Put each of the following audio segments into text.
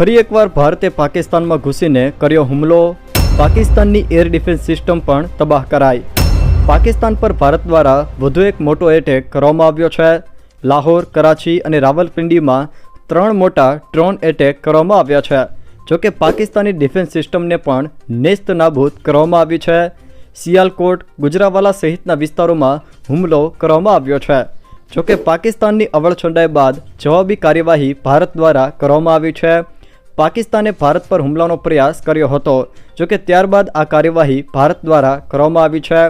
ફરી એકવાર ભારતે પાકિસ્તાનમાં ઘૂસીને કર્યો હુમલો। પાકિસ્તાનની એર ડિફેન્સ સિસ્ટમ પણ તબાહ કરાઈ। પાકિસ્તાન પર ભારત દ્વારા વધુ એક મોટો એટેક કરવામાં આવ્યો છે। લાહોર, કરાચી અને રાવલપિંડીમાં 3 મોટા ડ્રોન એટેક કરવામાં આવ્યા છે। જોકે પાકિસ્તાની ડિફેન્સ સિસ્ટમને પણ નેસ્ત નાબૂદ કરવામાં આવી છે। સિયાલકોટ, ગુજરાવાલા સહિતના વિસ્તારોમાં હુમલો કરવામાં આવ્યો છે। જોકે પાકિસ્તાનની અવળછંડાઈ બાદ જવાબી કાર્યવાહી ભારત દ્વારા કરવામાં આવી છે। પાકિસ્તાને ભારત પર હુમલાનો પ્રયાસ કર્યો હતો, જોકે ત્યારબાદ આ કાર્યવાહી ભારત દ્વારા કરવામાં આવી છે।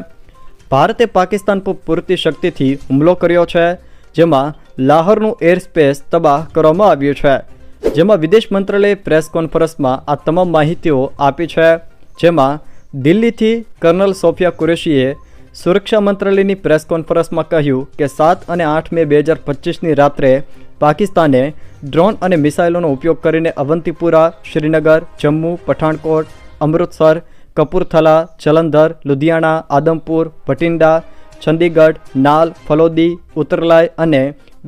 ભારતે પાકિસ્તાન પર પૂરતી શક્તિથી હુમલો કર્યો છે, જેમાં લાહોરનું એર સ્પેસ તબાહ કરવામાં આવ્યું છે। જેમાં વિદેશ મંત્રાલયે પ્રેસ કોન્ફરન્સમાં આ તમામ માહિતીઓ આપી છે। જેમાં દિલ્હીથી કર્નલ સોફિયા કુરેશીએ સુરક્ષા મંત્રાલયની પ્રેસ કોન્ફરન્સમાં કહ્યું કે 7 અને 8 મે 2025ની રાત્રે પાકિસ્તાને ડ્રોન અને મિસાઇલોનો ઉપયોગ કરીને અવંતીપુરા, શ્રીનગર, જમ્મુ, પઠાણકોટ, અમૃતસર, કપૂરથલા, જલંધર, લુધિયાણા, આદમપુર, ભટિંડા, ચંદીગઢ, નાલ, ફલોદી, ઉતરલાઈ અને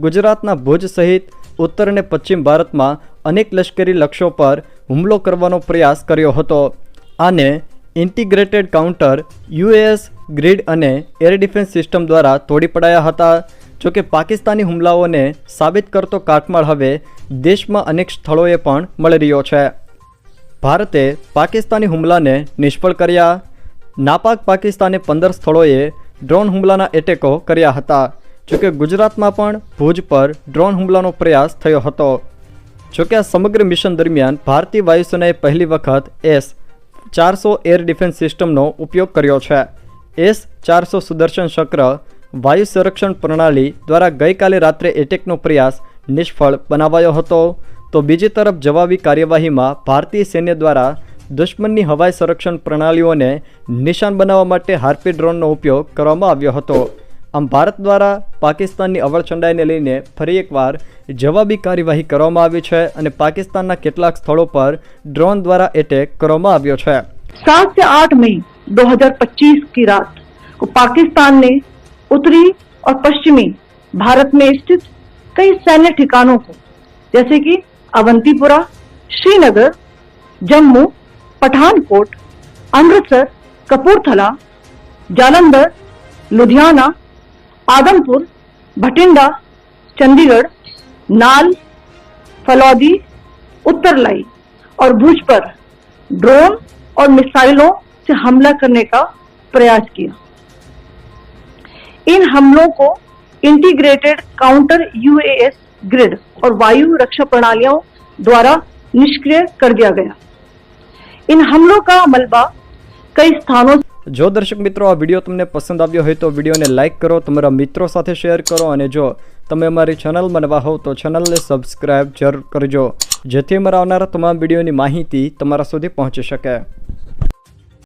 ગુજરાતના ભુજ સહિત ઉત્તર અને પશ્ચિમ ભારતમાં અનેક લશ્કરી લક્ષ્યો પર હુમલો કરવાનો પ્રયાસ કર્યો હતો। આને ઇન્ટિગ્રેટેડ કાઉન્ટર યુએસ ગ્રીડ અને એર ડિફેન્સ સિસ્ટમ દ્વારા તોડી પડાયા હતા। જોકે પાકિસ્તાની હુમલાઓને સાબિત કરતો કાટમાળ હવે દેશમાં અનેક સ્થળોએ પણ મળી રહ્યો છે। ભારતે પાકિસ્તાની હુમલાને નિષ્ફળ કર્યા। નાપાક પાકિસ્તાને 15 સ્થળોએ ડ્રોન હુમલાના એટેકો કર્યા હતા। જોકે ગુજરાતમાં પણ ભુજ પર ડ્રોન હુમલાનો પ્રયાસ થયો હતો। જોકે આ સમગ્ર મિશન દરમિયાન ભારતીય વાયુસેનાએ પહેલી વખત S-400 એર ડિફેન્સ સિસ્ટમનો ઉપયોગ કર્યો છે। S-400 સુદર્શન ચક્ર વાયુ સંરક્ષણ પ્રણાલી દ્વારા ગઈકાલે રાત્રે એટેકનો પ્રયાસ નિષ્ફળ બનાવાયો હતો। તો બીજી તરફ જવાબી કાર્યવાહીમાં ભારતીય સૈન્ય દ્વારા દુશ્મનની હવાઈ સંરક્ષણ પ્રણાલીઓને નિશાન બનાવવા માટે હાર્પી ડ્રોનનો ઉપયોગ કરવામાં આવ્યો હતો। આમ ભારત દ્વારા પાકિસ્તાનની અવળચંડાઈને લઈને ફરી એકવાર જવાબી કાર્યવાહી કરવામાં આવી છે અને પાકિસ્તાનના કેટલાક સ્થળો પર ડ્રોન દ્વારા એટેક કરવામાં આવ્યો છે। 7 से 8 मई 2025 की रात को पाकिस्तान ने उत्तरी और पश्चिमी भारत में स्थित कई सैन्य ठिकानों को जैसे कि अवंतीपुरा, श्रीनगर, जम्मू, पठानकोट, अमृतसर, कपूरथला, जालंधर, लुधियाना, आदमपुर, भटिंडा, चंडीगढ़, नाल, फलौदी, उत्तरलाई और भुज पर ड्रोन और मिसाइलों से हमला करने का प्रयास किया। इन हमलों को इंटीग्रेटेड काउंटर यूएस ग्रिड और वायु रक्षा प्रणालियों द्वारा निष्क्रिय कर दिया गया। इन हमलों का मलबा कई स्थानों। जो दर्शक मित्रों आ विडियो तमने पसंद आव्यो होय तो विडियो ने लाइक करो, तमारा मित्रों साथे शेर करो और जो तमे अमारी चेनल में नवा हो तो चेनल ने सब्सक्राइब जरूर करजो, जेथी अमारा आवनारा तमाम विडियोनी माहिती तमारा सुधी पहोंची शके।